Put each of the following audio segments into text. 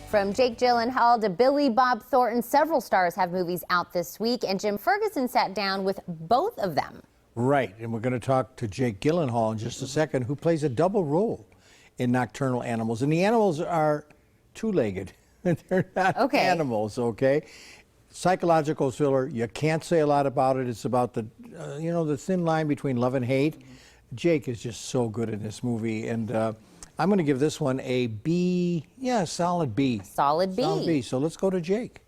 From Jake Gyllenhaal to Billy Bob Thornton, several stars have movies out this week, and Jim Ferguson sat down with both of them. Right, and we're going to talk to Jake Gyllenhaal in just a second, who plays a double role in Nocturnal Animals. And the animals are two-legged. They're not animals, okay? Psychological thriller. You can't say a lot about it. It's about the, the thin line between love and hate. Jake is just so good in this movie, and I'm going to give this one a B. Yeah, solid B. Solid B. Solid B. So let's go to Jake.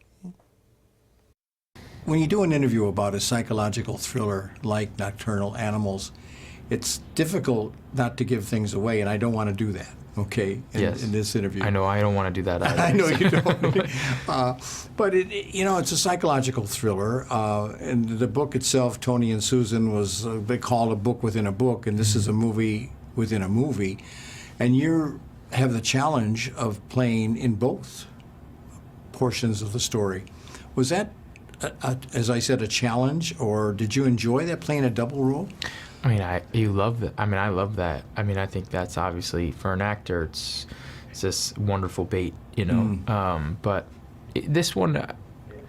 When you do an interview about a psychological thriller like Nocturnal Animals, it's difficult not to give things away, and I don't want to do that, okay, in this interview. I know, I don't want to do that either. I know you don't. But, it's a psychological thriller. And the book itself, Tony and Susan, was, they called a book within a book, and this is a movie within a movie. And you have the challenge of playing in both portions of the story. Was that, as I said, a challenge, or did you enjoy that, playing a double role? I mean, you love that. I mean, I love that. I mean, I think that's obviously, for an actor, it's this wonderful bait, But this one,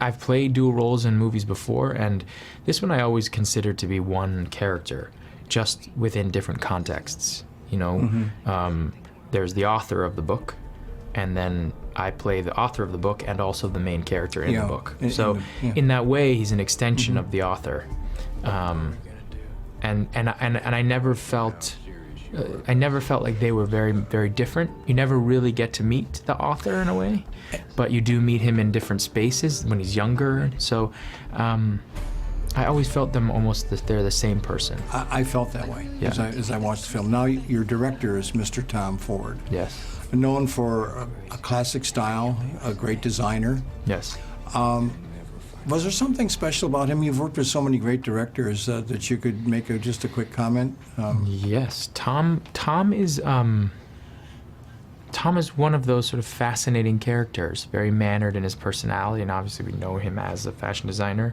I've played dual roles in movies before, and this one I always considered to be one character, just within different contexts. There's the author of the book, and then I play the author of the book and also the main character in the book. So in that way, he's an extension of the author. And I never felt like they were very, very different. You never really get to meet the author in a way, but you do meet him in different spaces when he's younger. So I always felt them almost that they're the same person. I felt that way as I watched the film. Now, your director is Mr. Tom Ford. Yes. Known for a classic style, a great designer. Yes. Was there something special about him? You've worked with so many great directors that you could make just a quick comment. Yes, Tom is one of those sort of fascinating characters, very mannered in his personality, and obviously we know him as a fashion designer,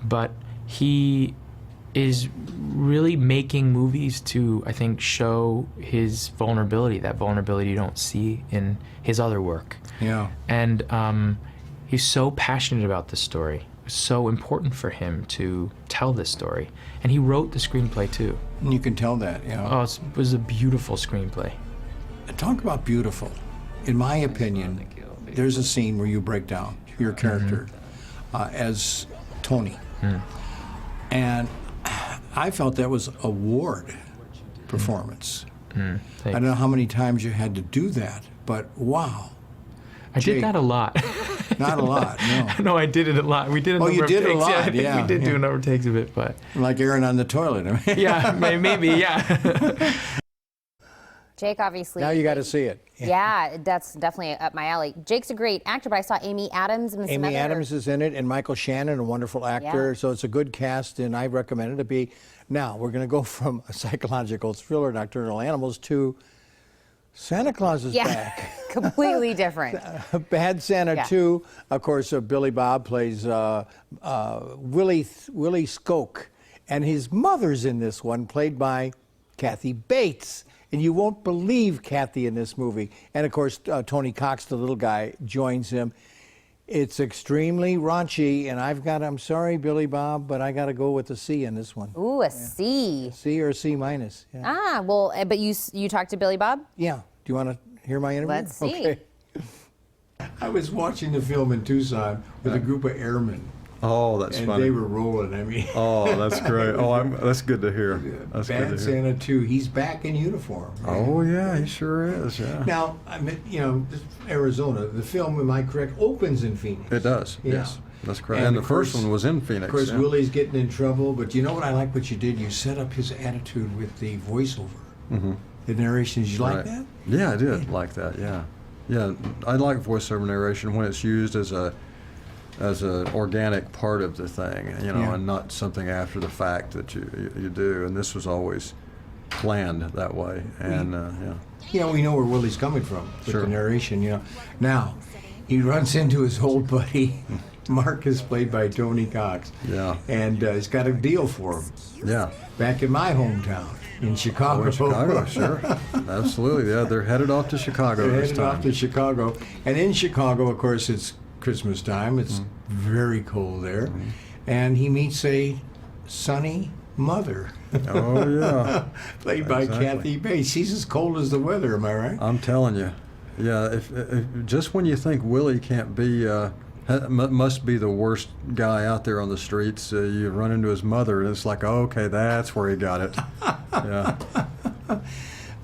but he is really making movies to, I think, show his vulnerability, that vulnerability you don't see in his other work. Yeah. And he's so passionate about this story. It was so important for him to tell this story. And he wrote the screenplay, too. And you can tell that, Oh, it was a beautiful screenplay. Talk about beautiful. In my opinion, there's a scene where you break down your character as Tony. And I felt that was a Ward performance. I don't know how many times you had to do that, but wow. I did that a lot. Not a lot, no. No, I did it a lot. We did a number you of did takes. a lot, I think we did do a number of takes of it, but... Like Aaron on the toilet. Yeah, maybe, yeah. Jake, obviously... Now you got to see it. Yeah, that's definitely up my alley. Jake's a great actor, but I saw Amy Adams and Amy Adams is in it, and Michael Shannon, a wonderful actor. So it's a good cast, and I recommend it to be. Now, we're going to go from a psychological thriller, Nocturnal Animals, to Santa Claus is back. Completely different. Bad Santa 2. Of course, Billy Bob plays Willie Skoke, and his mother's in this one, played by Kathy Bates. And you won't believe Kathy in this movie. And of course, Tony Cox, the little guy, joins him. It's extremely raunchy, and I'm sorry, Billy Bob, but I got to go with a C in this one. Ooh, a C. C or a C minus. Yeah. Ah, well, but you talked to Billy Bob? Yeah. Do you want to hear my interview? Let's see. Okay. I was watching the film in Tucson with a group of airmen. Oh, that's funny. And they were rolling, I mean. Oh, that's great. Oh, that's good to hear. That's Bad good to hear. Santa 2, he's back in uniform. Right? Oh, yeah, he sure is, yeah. Now, I mean, Arizona, the film, am I correct, opens in Phoenix. It does, yes. That's correct. And the first one was in Phoenix. Of course, Willie's getting in trouble, but you know what I like what you did? You set up his attitude with the voiceover. The narration, did you like that? Yeah, I did like that, yeah. Yeah, I like voiceover narration when it's used as an organic part of the thing, and not something after the fact that you do. And this was always planned that way. And we know where Willie's coming from with the narration. Now he runs into his old buddy Marcus, played by Tony Cox. Yeah. And he's got a deal for him. Yeah. Back in my hometown, in Chicago. Oh, in Chicago, sure. Absolutely. Yeah, they're headed off to Chicago They're this headed time. off to Chicago. And in Chicago, of course, it's Christmas time. It's very cold there. And he meets a sunny mother. Oh, yeah. Played by Exactly. Kathy Bates. She's as cold as the weather, am I right? I'm telling you. Yeah, if just when you think Willie can't be, must be the worst guy out there on the streets, you run into his mother, and it's like, oh, okay, that's where he got it. Yeah.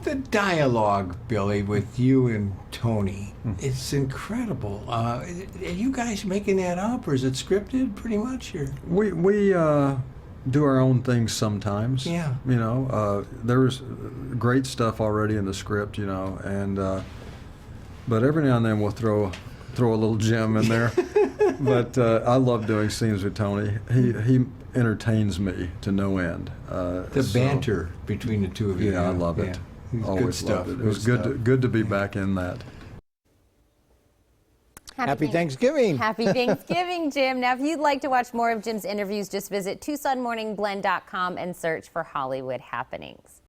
The dialogue, Billy, with you and Tony, it's incredible. Are you guys making that up, or is it scripted pretty much? Or? We do our own things sometimes. Yeah. You know, there's great stuff already in the script, you know, and but every now and then we'll throw a little gem in there. But I love doing scenes with Tony. He entertains me to no end. The banter between the two of you. Yeah, I love it. It's Always good stuff. loved it. It was good to be back in that. Happy Thanksgiving. Happy Thanksgiving, Jim. Now, if you'd like to watch more of Jim's interviews, just visit TucsonMorningBlend.com and search for Hollywood Happenings.